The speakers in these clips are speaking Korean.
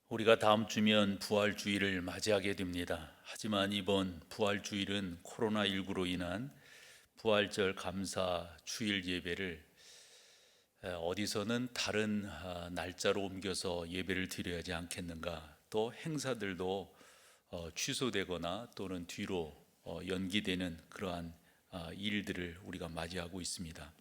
우리가 다음 주면 부활주일을 맞이하게 됩니다. 하지만 이번 부활주일은 코로나19로 인한 부활절 감사 주일 예배를 어디서는 다른 날짜로 옮겨서 예배를 드려야 하지 않겠는가, 또 행사들도 취소되거나 또는 뒤로 연기되는 그러한 일들을 우리가 맞이하고 있습니다.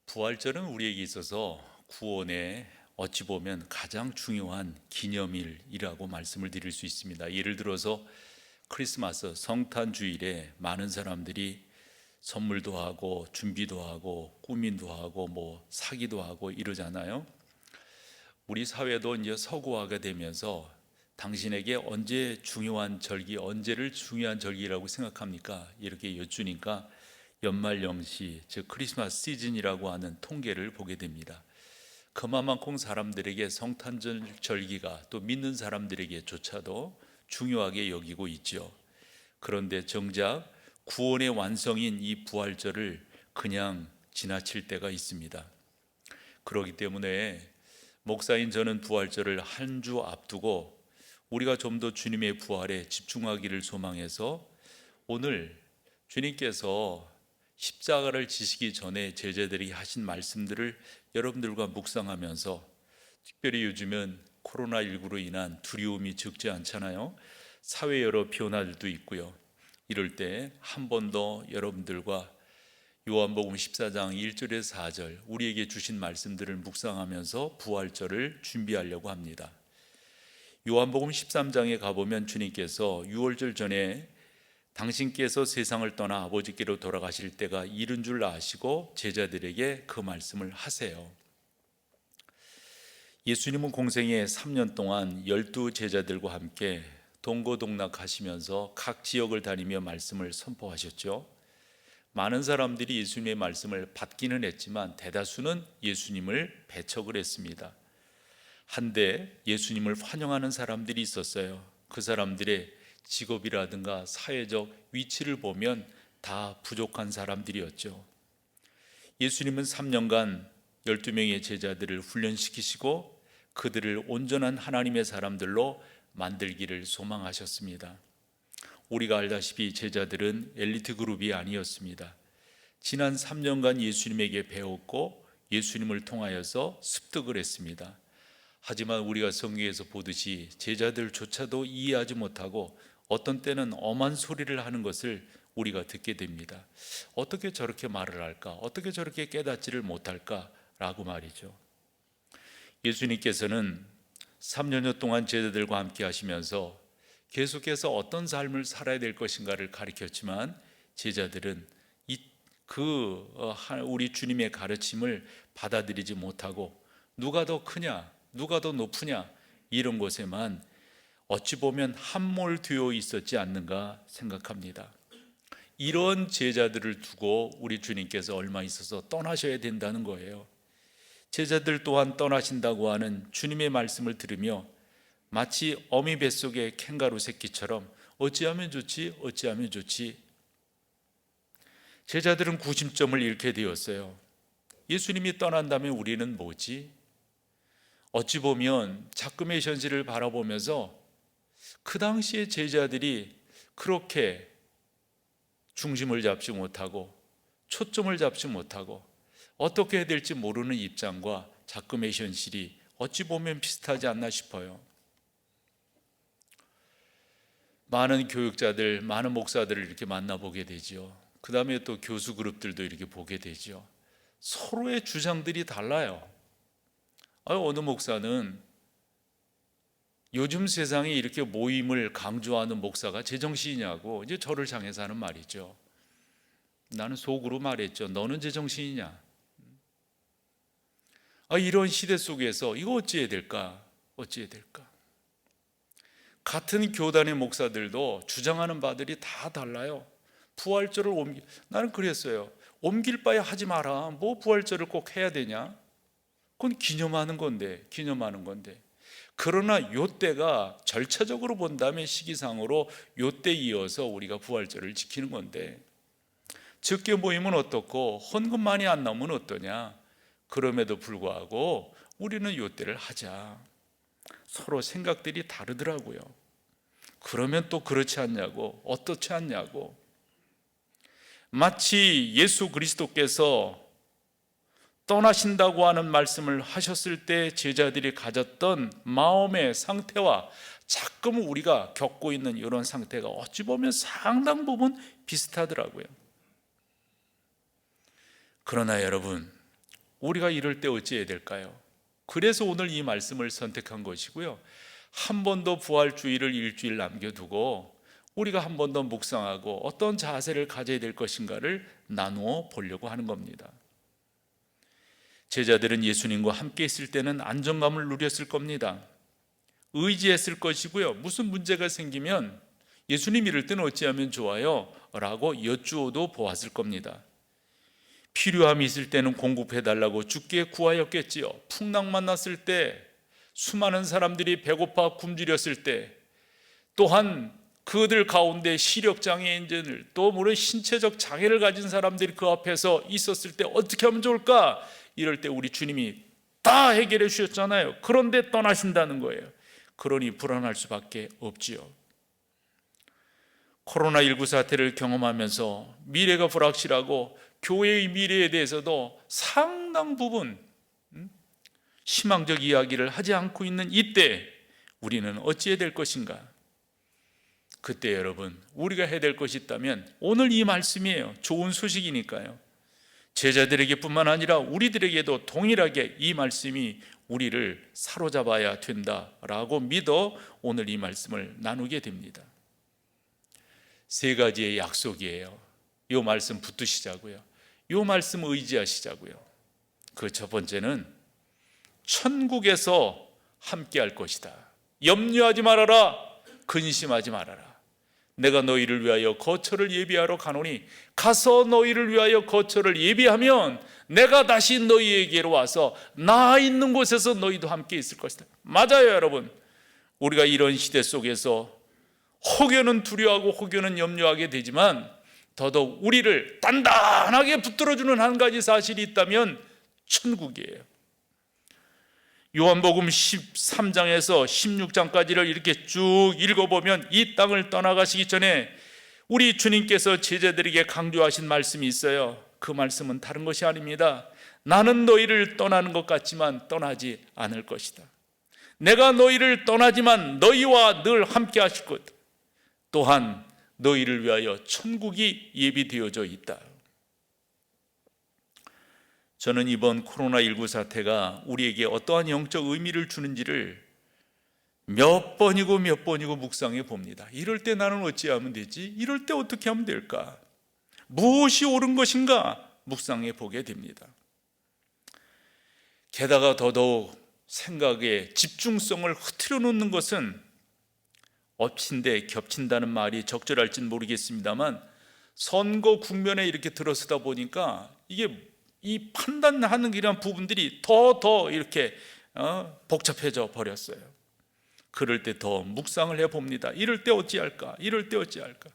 부활절은 우리에게 있어서 구원의 어찌 보면 가장 중요한 기념일이라고 말씀을 드릴 수 있습니다. 예를 들어서 크리스마스 성탄 주일에 많은 사람들이 선물도 하고 준비도 하고 꾸민도 하고 사기도 하고 이러잖아요. 우리 사회도 이제 서구화가 되면서 당신에게 언제 중요한 절기, 언제를 중요한 절기라고 생각합니까? 이렇게 여쭈니까 연말연시, 즉 크리스마스 시즌이라고 하는 통계를 보게 됩니다. 그만큼 사람들에게 성탄절 절기가 또 믿는 사람들에게조차도 중요하게 여기고 있죠. 그런데 정작 구원의 완성인 이 부활절을 그냥 지나칠 때가 있습니다. 그렇기 때문에 목사인 저는 부활절을 한 주 앞두고 우리가 좀 더 주님의 부활에 집중하기를 소망해서 오늘 주님께서 십자가를 지시기 전에 제자들이 하신 말씀들을 여러분들과 묵상하면서, 특별히 요즘은 코로나19로 인한 두려움이 적지 않잖아요. 사회 여러 변화들도 있고요. 이럴 때 한 번 더 여러분들과 요한복음 14장 1절에서 4절 우리에게 주신 말씀들을 묵상하면서 부활절을 준비하려고 합니다. 요한복음 13장에 가보면 주님께서 유월절 전에 당신께서 세상을 떠나 아버지께로 돌아가실 때가 이른 줄 아시고 제자들에게 그 말씀을 하세요. 예수님은 공생애 3년 동안 12 제자들과 함께 동고동락하시면서 각 지역을 다니며 말씀을 선포하셨죠. 많은 사람들이 예수님의 말씀을 받기는 했지만 대다수는 예수님을 배척을 했습니다. 한데 예수님을 환영하는 사람들이 있었어요. 그 사람들의 직업이라든가 사회적 위치를 보면 다 부족한 사람들이었죠. 예수님은 3년간 12명의 제자들을 훈련시키시고 그들을 온전한 하나님의 사람들로 만들기를 소망하셨습니다. 우리가 알다시피 제자들은 엘리트 그룹이 아니었습니다. 지난 3년간 예수님에게 배웠고 예수님을 통하여서 습득을 했습니다. 하지만 우리가 성경에서 보듯이 제자들조차도 이해하지 못하고 어떤 때는 엄한 소리를 하는 것을 우리가 듣게 됩니다. 어떻게 저렇게 말을 할까? 어떻게 저렇게 깨닫지를 못할까? 라고 말이죠. 예수님께서는 3년여 동안 제자들과 함께 하시면서 계속해서 어떤 삶을 살아야 될 것인가를 가르쳤지만 제자들은 우리 주님의 가르침을 받아들이지 못하고 누가 더 크냐, 누가 더 높으냐, 이런 것에만 어찌 보면 함몰되어 있었지 않는가 생각합니다. 이런 제자들을 두고 우리 주님께서 얼마 있어서 떠나셔야 된다는 거예요. 제자들 또한 떠나신다고 하는 주님의 말씀을 들으며 마치 어미 뱃속의 캥거루 새끼처럼 어찌하면 좋지, 어찌하면 좋지. 제자들은 구심점을 잃게 되었어요. 예수님이 떠난다면 우리는 뭐지? 어찌 보면 작금의 현실을 바라보면서 그 당시에 제자들이 그렇게 중심을 잡지 못하고 초점을 잡지 못하고 어떻게 해야 될지 모르는 입장과 작금의 현실이 어찌 보면 비슷하지 않나 싶어요. 많은 교육자들, 많은 목사들을 이렇게 만나보게 되죠. 그 다음에 또 교수 그룹들도 이렇게 보게 되죠. 서로의 주장들이 달라요. 어느 목사는 요즘 세상에 이렇게 모임을 강조하는 목사가 제정신이냐고 이제 저를 향해서 하는 말이죠. 나는 속으로 말했죠. 너는 제정신이냐? 이런 시대 속에서 이거 어찌해야 될까? 어찌해야 될까? 같은 교단의 목사들도 주장하는 바들이 다 달라요. 부활절을 나는 그랬어요. 옮길 바에 하지 마라. 뭐 부활절을 꼭 해야 되냐? 그건 기념하는 건데. 그러나 요때가 절차적으로 본다면 시기상으로 요때 이어서 우리가 부활절을 지키는 건데, 적게 모이면 어떻고 헌금 많이 안 나오면 어떠냐? 그럼에도 불구하고 우리는 요때를 하자. 서로 생각들이 다르더라고요. 그러면 또 그렇지 않냐고, 어떻지 않냐고. 마치 예수 그리스도께서 떠나신다고 하는 말씀을 하셨을 때 제자들이 가졌던 마음의 상태와 자꾸만 우리가 겪고 있는 이런 상태가 어찌 보면 상당 부분 비슷하더라고요. 그러나 여러분, 우리가 이럴 때 어찌해야 될까요? 그래서 오늘 이 말씀을 선택한 것이고요, 한 번 더 부활주의를 일주일 남겨두고 우리가 한 번 더 묵상하고 어떤 자세를 가져야 될 것인가를 나누어 보려고 하는 겁니다. 제자들은 예수님과 함께 있을 때는 안정감을 누렸을 겁니다. 의지했을 것이고요, 무슨 문제가 생기면 예수님 이럴 때는 어찌하면 좋아요? 라고 여쭈어도 보았을 겁니다. 필요함이 있을 때는 공급해달라고 주께 구하였겠지요. 풍랑 만났을 때, 수많은 사람들이 배고파 굶주렸을 때, 또한 그들 가운데 시력장애인들, 또 모르는 신체적 장애를 가진 사람들이 그 앞에서 있었을 때 어떻게 하면 좋을까? 이럴 때 우리 주님이 다 해결해 주셨잖아요. 그런데 떠나신다는 거예요. 그러니 불안할 수밖에 없지요. 코로나19 사태를 경험하면서 미래가 불확실하고 교회의 미래에 대해서도 상당 부분 희망적 이야기를 하지 않고 있는 이때 우리는 어찌해야 될 것인가? 그때 여러분, 우리가 해야 될 것이 있다면 오늘 이 말씀이에요. 좋은 소식이니까요. 제자들에게 뿐만 아니라 우리들에게도 동일하게 이 말씀이 우리를 사로잡아야 된다라고 믿어 오늘 이 말씀을 나누게 됩니다. 세 가지의 약속이에요. 이 말씀 붙드시자고요. 이 말씀 의지하시자고요. 그 첫 번째는 천국에서 함께 할 것이다. 염려하지 말아라. 근심하지 말아라. 내가 너희를 위하여 거처를 예비하러 가노니 가서 너희를 위하여 거처를 예비하면 내가 다시 너희에게로 와서 나 있는 곳에서 너희도 함께 있을 것이다. 맞아요, 여러분. 우리가 이런 시대 속에서 혹여는 두려워하고 혹여는 염려하게 되지만 더더욱 우리를 단단하게 붙들어주는 한 가지 사실이 있다면 천국이에요. 요한복음 13장에서 16장까지를 이렇게 쭉 읽어보면 이 땅을 떠나가시기 전에 우리 주님께서 제자들에게 강조하신 말씀이 있어요. 그 말씀은 다른 것이 아닙니다. 나는 너희를 떠나는 것 같지만 떠나지 않을 것이다. 내가 너희를 떠나지만 너희와 늘 함께 하실 것. 또한 너희를 위하여 천국이 예비되어져 있다. 저는 이번 코로나19 사태가 우리에게 어떠한 영적 의미를 주는지를 몇 번이고 묵상해 봅니다. 이럴 때 나는 어찌하면 되지? 이럴 때 어떻게 하면 될까? 무엇이 옳은 것인가? 묵상해 보게 됩니다. 게다가 더더욱 생각의 집중성을 흐트려 놓는 것은 엎친데 겹친다는 말이 적절할지는 모르겠습니다만 선거 국면에 이렇게 들어서다 보니까 이게 이 판단하는 이런 부분들이 더 이렇게 복잡해져 버렸어요. 그럴 때 더 묵상을 해봅니다. 이럴 때 어찌할까? 이럴 때 어찌할까?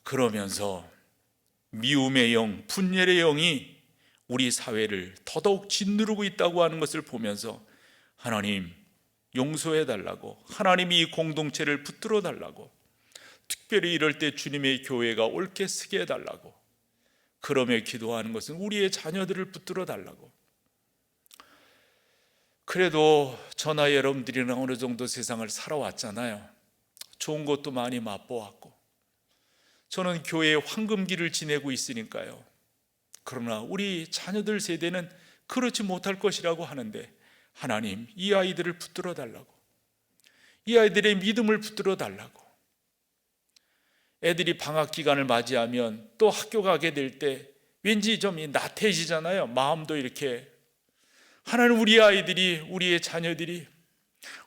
그러면서 미움의 영, 분열의 영이 우리 사회를 더더욱 짓누르고 있다고 하는 것을 보면서 하나님 용서해달라고, 하나님이 이 공동체를 붙들어 달라고, 특별히 이럴 때 주님의 교회가 옳게 서게 해달라고 그러며 기도하는 것은 우리의 자녀들을 붙들어 달라고. 그래도 저나 여러분들이나 어느 정도 세상을 살아왔잖아요. 좋은 것도 많이 맛보았고 저는 교회의 황금기를 지내고 있으니까요. 그러나 우리 자녀들 세대는 그렇지 못할 것이라고 하는데 하나님 이 아이들을 붙들어 달라고, 이 아이들의 믿음을 붙들어 달라고. 애들이 방학 기간을 맞이하면 또 학교 가게 될 때 왠지 좀 나태해지잖아요. 마음도 이렇게. 하나님 우리 아이들이, 우리의 자녀들이,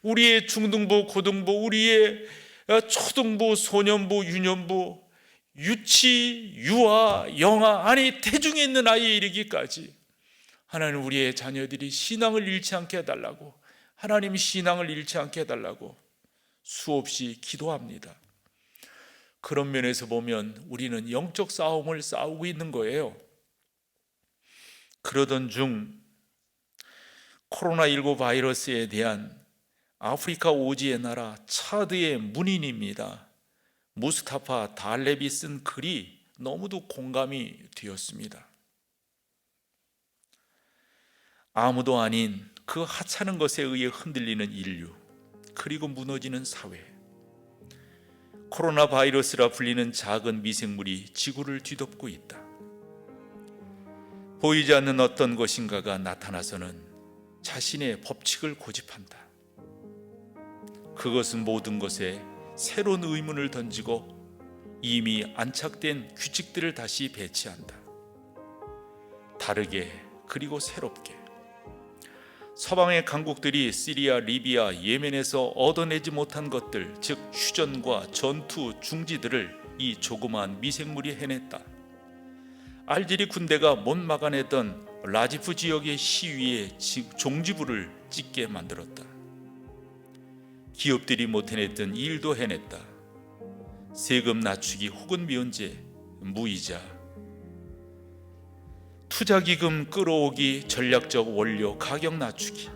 우리의 중등부, 고등부, 우리의 초등부, 소년부, 유년부, 유치, 유아, 영아, 아니 태중에 있는 아이에 이르기까지 하나님 우리의 자녀들이 신앙을 잃지 않게 해달라고, 하나님 신앙을 잃지 않게 해달라고 수없이 기도합니다. 그런 면에서 보면 우리는 영적 싸움을 싸우고 있는 거예요. 그러던 중 코로나19 바이러스에 대한 아프리카 오지의 나라 차드의 문인입니다. 무스타파 달렙이 쓴 글이 너무도 공감이 되었습니다. 아무도 아닌 그 하찮은 것에 의해 흔들리는 인류, 그리고 무너지는 사회. 코로나 바이러스라 불리는 작은 미생물이 지구를 뒤덮고 있다. 보이지 않는 어떤 것인가가 나타나서는 자신의 법칙을 고집한다. 그것은 모든 것에 새로운 의문을 던지고 이미 안착된 규칙들을 다시 배치한다. 다르게, 그리고 새롭게. 서방의 강국들이 시리아, 리비아, 예멘에서 얻어내지 못한 것들, 즉 휴전과 전투, 중지들을 이 조그마한 미생물이 해냈다. 알제리 군대가 못 막아내던 라지프 지역의 시위에 종지부를 찍게 만들었다. 기업들이 못 해냈던 일도 해냈다. 세금 낮추기 혹은 면제, 무이자, 투자기금 끌어오기, 전략적 원료 가격 낮추기,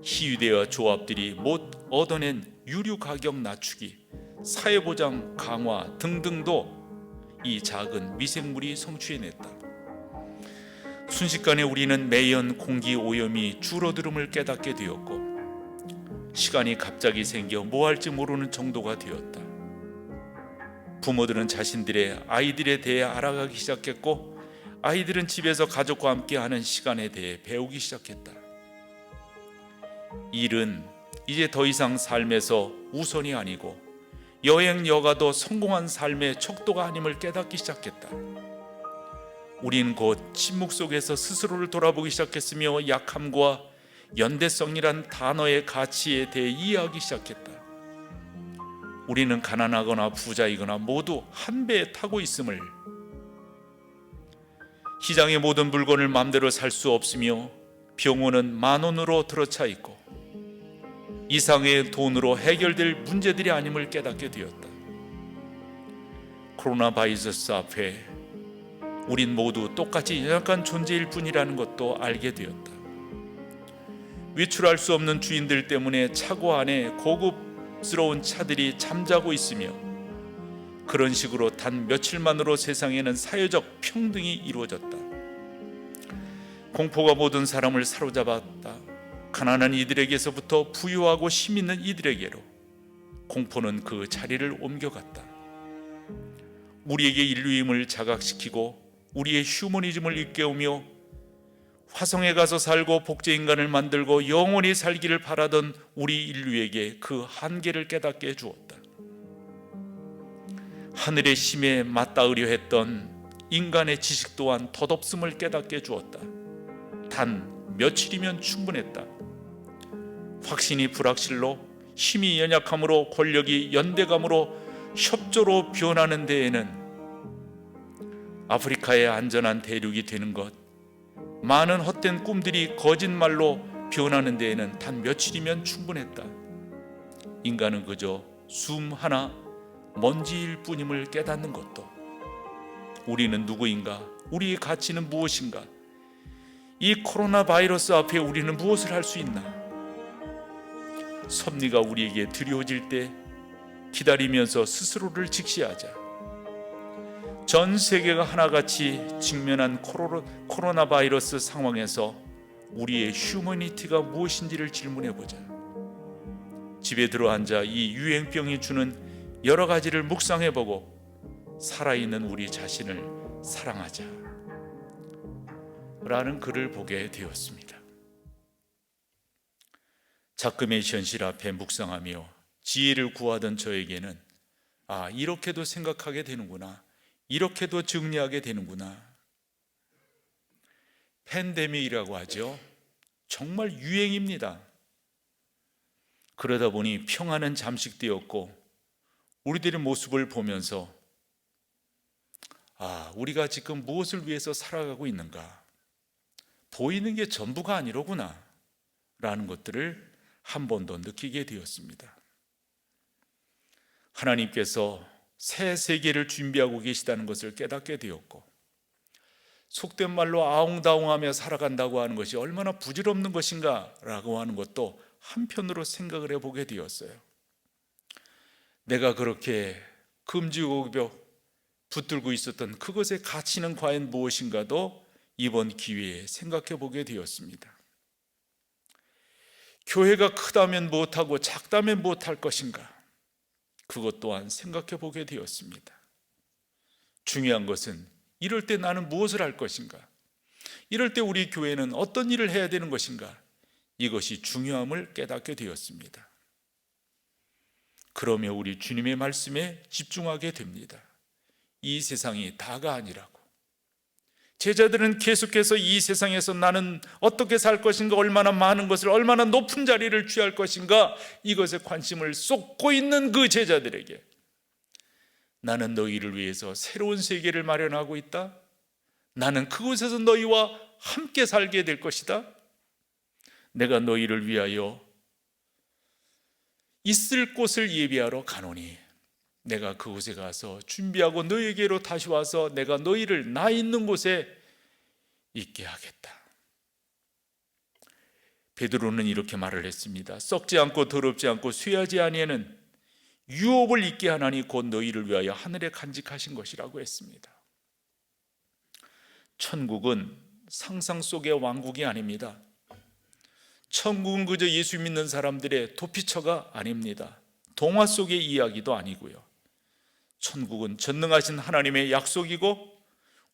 희위대와 조합들이 못 얻어낸 유류 가격 낮추기, 사회보장 강화 등등도 이 작은 미생물이 성취해냈다. 순식간에 우리는 매연 공기 오염이 줄어들음을 깨닫게 되었고, 시간이 갑자기 생겨 뭐 할지 모르는 정도가 되었다. 부모들은 자신들의 아이들에 대해 알아가기 시작했고, 아이들은 집에서 가족과 함께 하는 시간에 대해 배우기 시작했다. 일은 이제 더 이상 삶에서 우선이 아니고 여행 여가도 성공한 삶의 척도가 아님을 깨닫기 시작했다. 우리는 곧 침묵 속에서 스스로를 돌아보기 시작했으며 약함과 연대성이란 단어의 가치에 대해 이해하기 시작했다. 우리는 가난하거나 부자이거나 모두 한 배에 타고 있음을, 시장의 모든 물건을 마음대로 살 수 없으며 병원은 10,000원으로 들어차 있고 이상의 돈으로 해결될 문제들이 아님을 깨닫게 되었다. 코로나 바이러스 앞에 우린 모두 똑같이 연약한 존재일 뿐이라는 것도 알게 되었다. 외출할 수 없는 주인들 때문에 차고 안에 고급스러운 차들이 잠자고 있으며, 그런 식으로 단 며칠만으로 세상에는 사회적 평등이 이루어졌다. 공포가 모든 사람을 사로잡았다. 가난한 이들에게서부터 부유하고 힘 있는 이들에게로 공포는 그 자리를 옮겨갔다. 우리에게 인류임을 자각시키고 우리의 휴머니즘을 일깨우며 화성에 가서 살고 복제인간을 만들고 영원히 살기를 바라던 우리 인류에게 그 한계를 깨닫게 해주었다. 하늘의 힘에 맞닿으려 했던 인간의 지식 또한 덧없음을 깨닫게 해주었다. 단 며칠이면 충분했다. 확신이 불확실로, 힘이 연약함으로, 권력이 연대감으로, 협조로 변하는 데에는, 아프리카의 안전한 대륙이 되는 것, 많은 헛된 꿈들이 거짓말로 변하는 데에는 단 며칠이면 충분했다. 인간은 그저 숨 하나 먼지일 뿐임을 깨닫는 것도, 우리는 누구인가? 우리의 가치는 무엇인가? 이 코로나 바이러스 앞에 우리는 무엇을 할 수 있나? 섭리가 우리에게 두려워질 때 기다리면서 스스로를 직시하자. 전 세계가 하나같이 직면한 코로나 바이러스 상황에서 우리의 휴머니티가 무엇인지를 질문해보자. 집에 들어앉아 이 유행병이 주는 여러 가지를 묵상해보고 살아있는 우리 자신을 사랑하자 라는 글을 보게 되었습니다. 작금의 현실 앞에 묵상하며 지혜를 구하던 저에게는 이렇게도 생각하게 되는구나, 이렇게도 정리하게 되는구나. 팬데믹이라고 하죠. 정말 유행입니다. 그러다 보니 평화는 잠식되었고, 우리들의 모습을 보면서 우리가 지금 무엇을 위해서 살아가고 있는가, 보이는 게 전부가 아니로구나 라는 것들을 한 번 더 느끼게 되었습니다. 하나님께서 새 세계를 준비하고 계시다는 것을 깨닫게 되었고, 속된 말로 아웅다웅하며 살아간다고 하는 것이 얼마나 부질없는 것인가 라고 하는 것도 한편으로 생각을 해보게 되었어요. 내가 그렇게 금지곡벽 붙들고 있었던 그것의 가치는 과연 무엇인가도 이번 기회에 생각해 보게 되었습니다. 교회가 크다면 무엇하고 작다면 무엇할 것인가, 그것 또한 생각해 보게 되었습니다. 중요한 것은 이럴 때 나는 무엇을 할 것인가, 이럴 때 우리 교회는 어떤 일을 해야 되는 것인가, 이것이 중요함을 깨닫게 되었습니다. 그러며 우리 주님의 말씀에 집중하게 됩니다. 이 세상이 다가 아니라고. 제자들은 계속해서 이 세상에서 나는 어떻게 살 것인가, 얼마나 많은 것을, 얼마나 높은 자리를 취할 것인가, 이것에 관심을 쏟고 있는 그 제자들에게 나는 너희를 위해서 새로운 세계를 마련하고 있다. 나는 그곳에서 너희와 함께 살게 될 것이다. 내가 너희를 위하여 있을 곳을 예비하러 가노니 내가 그곳에 가서 준비하고 너희에게로 다시 와서 내가 너희를 나 있는 곳에 있게 하겠다. 베드로는 이렇게 말을 했습니다. 썩지 않고 더럽지 않고 쇠하지 아니하는 유업을 있게 하나니 곧 너희를 위하여 하늘에 간직하신 것이라고 했습니다. 천국은 상상 속의 왕국이 아닙니다. 천국은 그저 예수 믿는 사람들의 도피처가 아닙니다. 동화 속의 이야기도 아니고요. 천국은 전능하신 하나님의 약속이고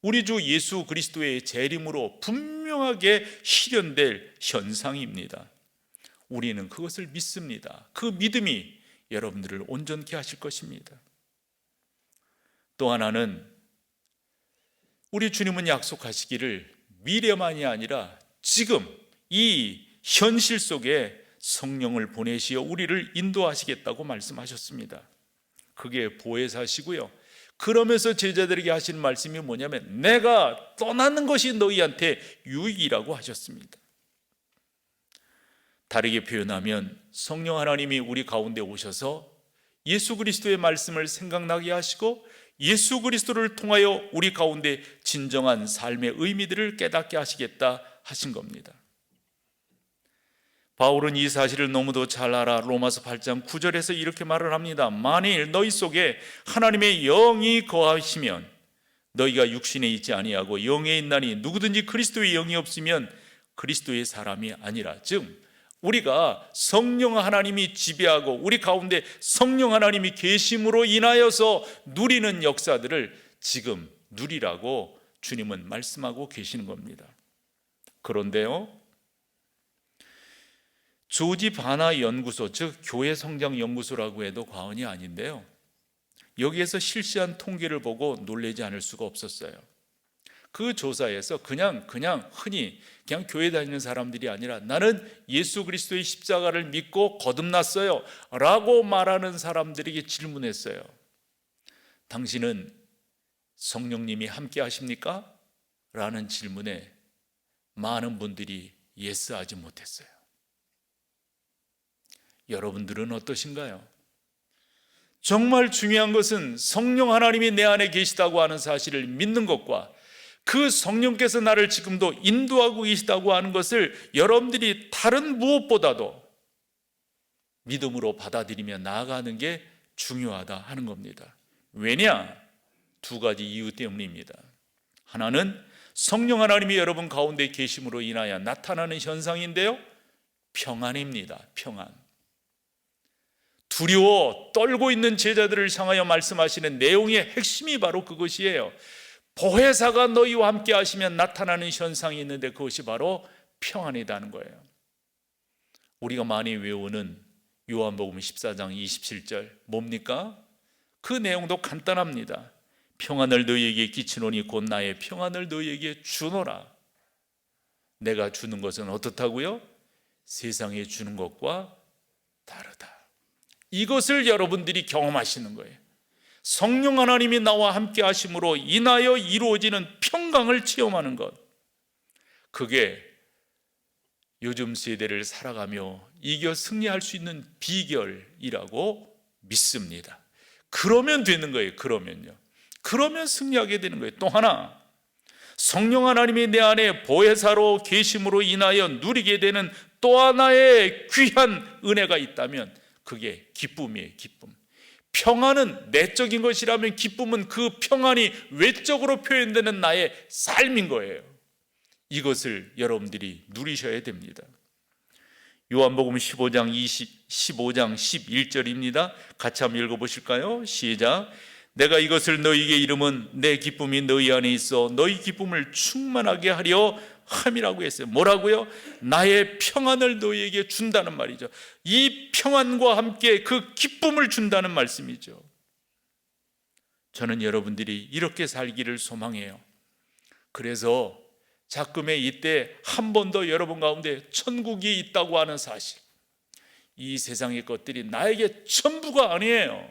우리 주 예수 그리스도의 재림으로 분명하게 실현될 현상입니다. 우리는 그것을 믿습니다. 그 믿음이 여러분들을 온전케 하실 것입니다. 또 하나는 우리 주님은 약속하시기를 미래만이 아니라 지금 이 현실 속에 성령을 보내시어 우리를 인도하시겠다고 말씀하셨습니다. 그게 보혜사시고요. 그러면서 제자들에게 하신 말씀이 뭐냐면 내가 떠나는 것이 너희한테 유익이라고 하셨습니다. 다르게 표현하면 성령 하나님이 우리 가운데 오셔서 예수 그리스도의 말씀을 생각나게 하시고 예수 그리스도를 통하여 우리 가운데 진정한 삶의 의미들을 깨닫게 하시겠다 하신 겁니다. 바울은 이 사실을 너무도 잘 알아 로마서 8장 9절에서 이렇게 말을 합니다. 만일 너희 속에 하나님의 영이 거하시면 너희가 육신에 있지 아니하고 영에 있나니 누구든지 그리스도의 영이 없으면 그리스도의 사람이 아니라. 즉 우리가 성령 하나님이 지배하고 우리 가운데 성령 하나님이 계심으로 인하여서 누리는 역사들을 지금 누리라고 주님은 말씀하고 계시는 겁니다. 그런데요, 조지 바나 연구소, 즉 교회 성장 연구소라고 해도 과언이 아닌데요, 여기에서 실시한 통계를 보고 놀라지 않을 수가 없었어요. 그 조사에서 그냥 흔히 그냥 교회 다니는 사람들이 아니라 나는 예수 그리스도의 십자가를 믿고 거듭났어요 라고 말하는 사람들에게 질문했어요. 당신은 성령님이 함께 하십니까? 라는 질문에 많은 분들이 예스하지 못했어요. 여러분들은 어떠신가요? 정말 중요한 것은 성령 하나님이 내 안에 계시다고 하는 사실을 믿는 것과 그 성령께서 나를 지금도 인도하고 계시다고 하는 것을 여러분들이 다른 무엇보다도 믿음으로 받아들이며 나아가는 게 중요하다 하는 겁니다. 왜냐? 두 가지 이유 때문입니다. 하나는 성령 하나님이 여러분 가운데 계심으로 인하여 나타나는 현상인데요, 평안입니다. 평안. 두려워 떨고 있는 제자들을 향하여 말씀하시는 내용의 핵심이 바로 그것이에요. 보혜사가 너희와 함께 하시면 나타나는 현상이 있는데 그것이 바로 평안이라는 거예요. 우리가 많이 외우는 요한복음 14장 27절 뭡니까? 그 내용도 간단합니다. 평안을 너희에게 끼치노니 곧 나의 평안을 너희에게 주노라. 내가 주는 것은 어떻다고요? 세상에 주는 것과 다르다. 이것을 여러분들이 경험하시는 거예요. 성령 하나님이 나와 함께 하심으로 인하여 이루어지는 평강을 체험하는 것, 그게 요즘 세대를 살아가며 이겨 승리할 수 있는 비결이라고 믿습니다. 그러면 되는 거예요. 그러면 승리하게 되는 거예요. 또 하나, 성령 하나님이 내 안에 보혜사로 계심으로 인하여 누리게 되는 또 하나의 귀한 은혜가 있다면 그게 기쁨이에요. 기쁨. 평안은 내적인 것이라면 기쁨은 그 평안이 외적으로 표현되는 나의 삶인 거예요. 이것을 여러분들이 누리셔야 됩니다. 요한복음 15장 11절입니다. 같이 한번 읽어보실까요? 시작. 내가 이것을 너희에게 이름은 내 기쁨이 너희 안에 있어 너희 기쁨을 충만하게 하려 함이라고 했어요. 뭐라고요? 나의 평안을 너희에게 준다는 말이죠. 이 평안과 함께 그 기쁨을 준다는 말씀이죠. 저는 여러분들이 이렇게 살기를 소망해요. 그래서 작금에 이때 한 번 더 여러분 가운데 천국이 있다고 하는 사실, 이 세상의 것들이 나에게 전부가 아니에요.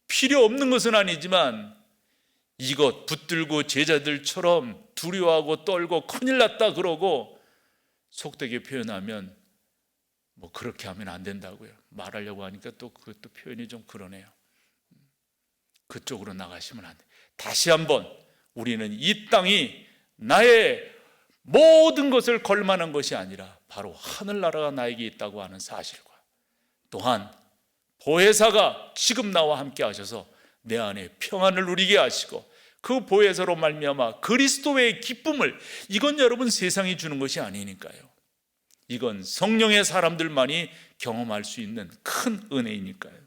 필요 없는 것은 아니지만 이것 붙들고 제자들처럼 두려워하고 떨고 큰일 났다 그러고 속되게 표현하면 뭐 그렇게 하면 안 된다고요. 말하려고 하니까 또 그것도 표현이 좀 그러네요. 그쪽으로 나가시면 안 돼. 다시 한번 우리는 이 땅이 나의 모든 것을 걸만한 것이 아니라 바로 하늘나라가 나에게 있다고 하는 사실과 또한 보혜사가 지금 나와 함께 하셔서 내 안에 평안을 누리게 하시고 그 보혜사로 말미암아 그리스도의 기쁨을, 이건 여러분 세상이 주는 것이 아니니까요. 이건 성령의 사람들만이 경험할 수 있는 큰 은혜이니까요.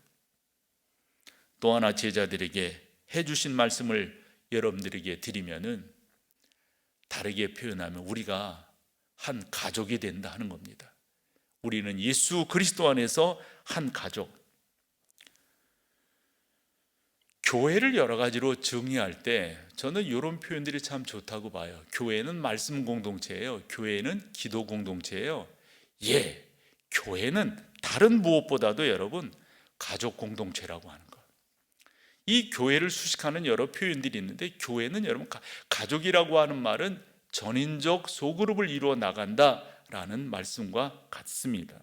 또 하나 제자들에게 해주신 말씀을 여러분들에게 드리면은 다르게 표현하면 우리가 한 가족이 된다 하는 겁니다. 우리는 예수 그리스도 안에서 한 가족. 교회를 여러 가지로 정의할 때 저는 이런 표현들이 참 좋다고 봐요. 교회는 말씀 공동체예요. 교회는 기도 공동체예요. 예, 교회는 다른 무엇보다도 여러분 가족 공동체라고 하는 것. 이 교회를 수식하는 여러 표현들이 있는데 교회는 여러분 가족이라고 하는 말은 전인적 소그룹을 이루어 나간다라는 말씀과 같습니다.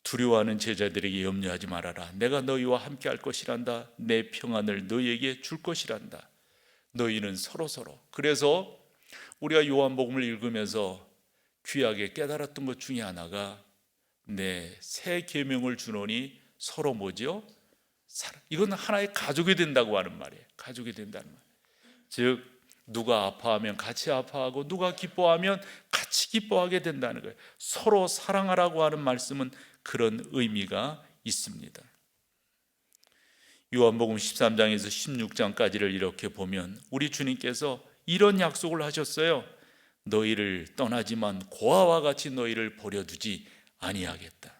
두려워하는 제자들에게 염려하지 말아라. 내가 너희와 함께 할 것이란다. 내 평안을 너희에게 줄 것이란다. 너희는 서로서로. 그래서 우리가 요한복음을 읽으면서 귀하게 깨달았던 것 중에 하나가 내 새 계명을 주노니 서로 뭐죠? 이건 하나의 가족이 된다고 하는 말이에요. 가족이 된다는 말. 즉 누가 아파하면 같이 아파하고 누가 기뻐하면 같이 기뻐하게 된다는 거예요. 서로 사랑하라고 하는 말씀은 그런 의미가 있습니다. 요한복음 13장에서 16장까지를 이렇게 보면 우리 주님께서 이런 약속을 하셨어요. 너희를 떠나지만 고아와 같이 너희를 버려두지 아니하겠다.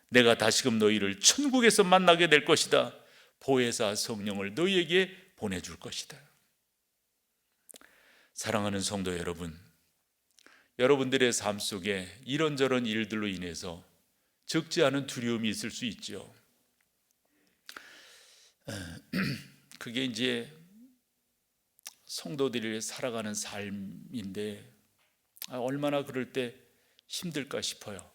내가 다시금 너희를 천국에서 만나게 될 것이다. 보혜사 성령을 너희에게 보내줄 것이다. 사랑하는 성도 여러분, 여러분들의 삶 속에 이런저런 일들로 인해서 적지 않은 두려움이 있을 수 있죠. 그게 이제 성도들이 살아가는 삶인데 얼마나 그럴 때 힘들까 싶어요.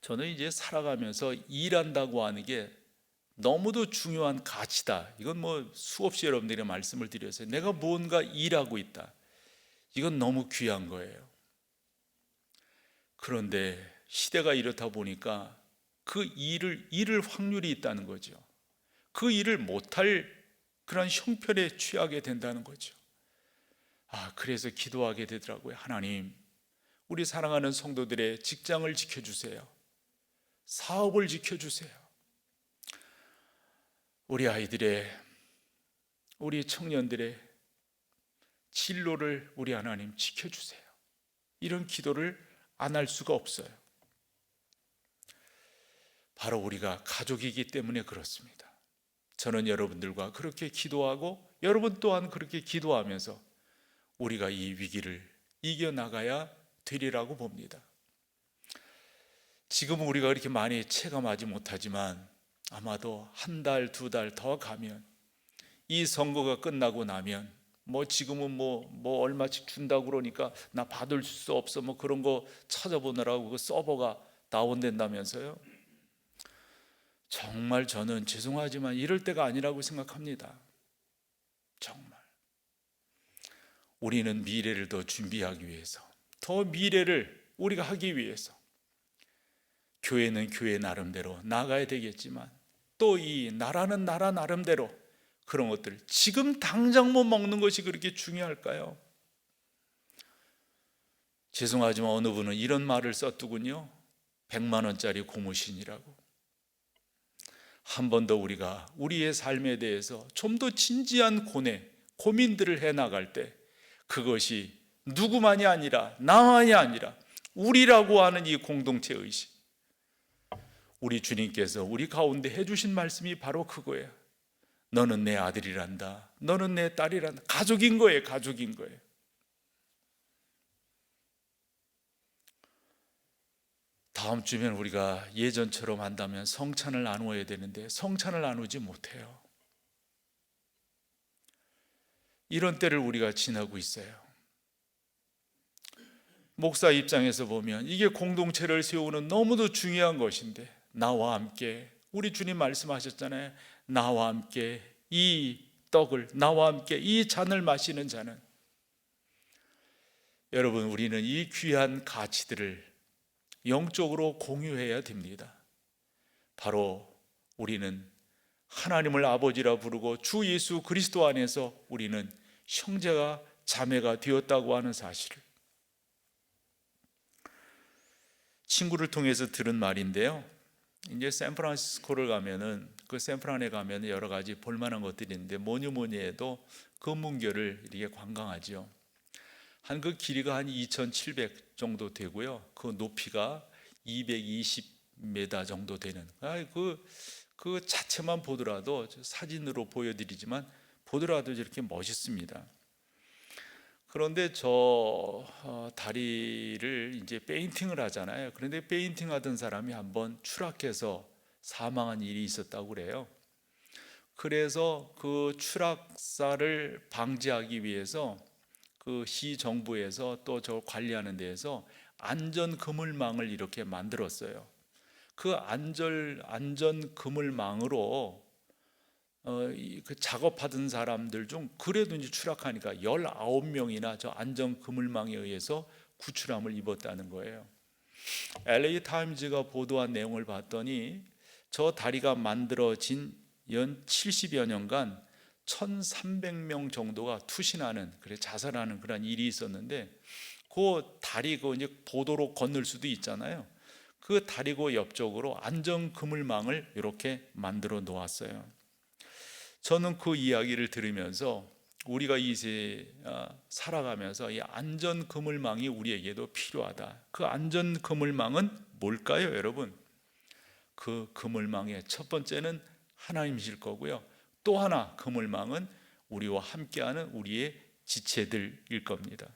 저는 이제 살아가면서 일한다고 하는 게 너무도 중요한 가치다. 이건 뭐 수없이 여러분들에게 말씀을 드렸어요. 내가 무언가 일하고 있다. 이건 너무 귀한 거예요. 그런데 시대가 이렇다 보니까 그 일을 확률이 있다는 거죠. 그 일을 못할 그런 형편에 취하게 된다는 거죠. 그래서 기도하게 되더라고요. 하나님, 우리 사랑하는 성도들의 직장을 지켜주세요. 사업을 지켜주세요. 우리 아이들의, 우리 청년들의 진로를 우리 하나님 지켜주세요. 이런 기도를 안 할 수가 없어요. 바로 우리가 가족이기 때문에 그렇습니다. 저는 여러분들과 그렇게 기도하고 여러분 또한 그렇게 기도하면서 우리가 이 위기를 이겨나가야 되리라고 봅니다. 지금은 우리가 그렇게 많이 체감하지 못하지만 아마도 한 달, 두 달 더 가면 이 선거가 끝나고 나면 지금은 얼마씩 준다고 그러니까 나 받을 수 없어 그런 거 찾아보느라고 그 서버가 다운된다면서요. 정말 저는 죄송하지만 이럴 때가 아니라고 생각합니다. 정말 우리는 미래를 더 준비하기 위해서, 더 미래를 우리가 하기 위해서 교회는 교회 나름대로 나가야 되겠지만, 또 이 나라는 나라 나름대로 그런 것들, 지금 당장 뭐 먹는 것이 그렇게 중요할까요? 죄송하지만 어느 분은 이런 말을 썼더군요. 100만 원짜리 고무신이라고. 한 번 더 우리가 우리의 삶에 대해서 좀 더 진지한 고민들을 해나갈 때, 그것이 누구만이 아니라 나만이 아니라 우리라고 하는 이 공동체 의식, 우리 주님께서 우리 가운데 해주신 말씀이 바로 그거예요. 너는 내 아들이란다, 너는 내 딸이란다. 가족인 거예요. 가족인 거예요. 다음 주면 우리가 예전처럼 한다면 성찬을 나누어야 되는데 성찬을 나누지 못해요. 이런 때를 우리가 지나고 있어요. 목사 입장에서 보면 이게 공동체를 세우는 너무도 중요한 것인데, 나와 함께, 우리 주님 말씀하셨잖아요. 나와 함께 이 떡을, 나와 함께 이 잔을 마시는 자는, 여러분, 우리는 이 귀한 가치들을 영적으로 공유해야 됩니다. 바로 우리는 하나님을 아버지라 부르고 주 예수 그리스도 안에서 우리는 형제가 자매가 되었다고 하는 사실을, 친구를 통해서 들은 말인데요. 이제 샌프란시스코를 가면은, 그 샌프란에 가면 여러 가지 볼만한 것들이 있는데, 뭐니 해도 금문교를 이렇게 관광하죠. 한 그 길이가 한 2,700 정도 되고요. 그 높이가 220m 정도 되는, 그 자체만 보더라도, 사진으로 보여드리지만 보더라도 이렇게 멋있습니다. 그런데 저 다리를 이제 페인팅을 하잖아요. 그런데 페인팅 하던 사람이 한번 추락해서 사망한 일이 있었다고 그래요. 그래서 그 추락사를 방지하기 위해서 그 시 정부에서 또 저 관리하는 데에서 안전 그물망을 이렇게 만들었어요. 그 안전 그물망으로 그 작업하던 사람들 중 그래도 이제 추락하니까 19명이나 저 안전 그물망에 의해서 구출함을 입었다는 거예요. LA 타임즈가 보도한 내용을 봤더니 저 다리가 만들어진 연 70여 년간 1,300명 정도가 투신하는, 자살하는 그런 일이 있었는데, 그 다리 그 이제 보도로 건널 수도 있잖아요. 그 다리고 옆쪽으로 안전 그물망을 이렇게 만들어 놓았어요. 저는 그 이야기를 들으면서 우리가 살아가면서 이 안전 그물망이 우리에게도 필요하다. 그 안전 그물망은 뭘까요, 여러분? 그 그물망의 첫 번째는 하나님이실 거고요. 또 하나 그물망은 우리와 함께하는 우리의 지체들일 겁니다.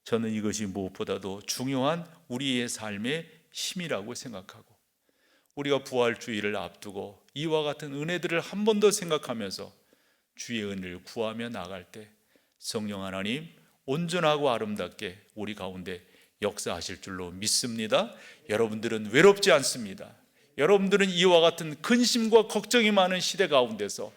저는 이것이 무엇보다도 중요한 우리의 삶의 힘이라고 생각하고, 우리가 부활주의를 앞두고 이와 같은 은혜들을 한 번 더 생각하면서 주의 은혜를 구하며 나갈 때 성령 하나님 온전하고 아름답게 우리 가운데 역사하실 줄로 믿습니다. 여러분들은 외롭지 않습니다. 여러분들은 이와 같은 근심과 걱정이 많은 시대 가운데서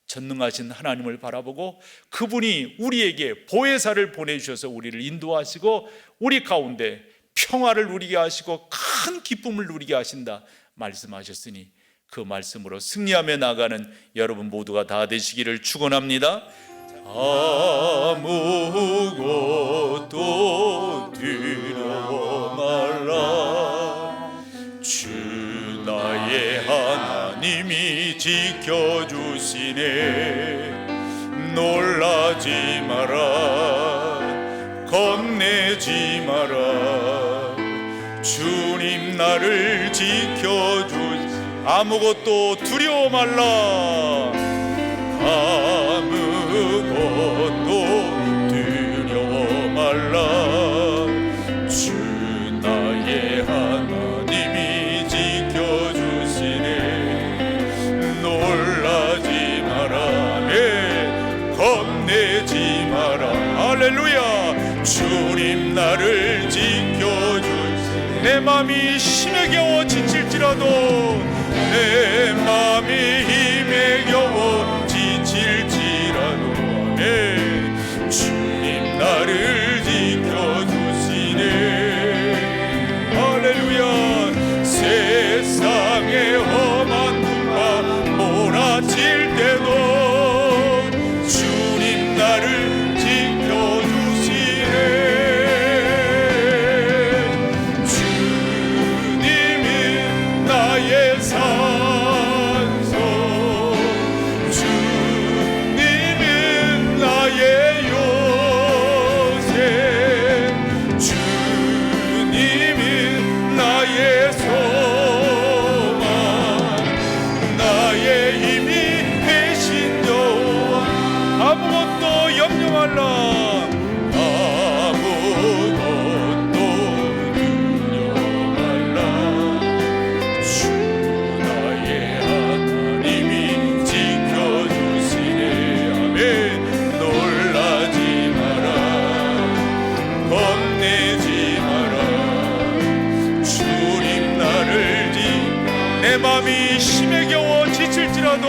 전능하신 하나님을 바라보고 그분이 우리에게 보혜사를 보내주셔서 우리를 인도하시고 우리 가운데 평화를 누리게 하시고 큰 기쁨을 누리게 하신다 말씀하셨으니, 그 말씀으로 승리하며 나가는 여러분 모두가 다 되시기를 축원합니다. 아무것도 두려워 말라. 주 나의 하나님이 지켜주시네. 놀라지 마라, 겁내지 마라. 주님 나를 지켜주시. 아무것도 두려워 말라. 아무것도 두려워 말라. 주 나의 하나님이 지켜주시네. 놀라지 마라, 겁내지 마라. 할렐루야. 주님 나를 지켜주시네. 내 맘이 힘에 겨워 지칠지라도, 내 맘이 힘에 겨워 지칠지라도, 주 나를 지켜주시네. 할렐루야. 세상의 험한 풍파 몰아칠 때도 주님 나를 지켜주시네. 주님이 나의 산소, 주님이 나의 요새, 주님이 나의 소망, 나의 힘이 되신 여호와. 아무것도 염려 말라. 아무것도 두려워 말라. 주 나의 하나님이 지켜주시네. 아멘. 놀라지 마라. 겁내지 마라. 주님 나를 내 맘이 심에 겨워 지칠지라도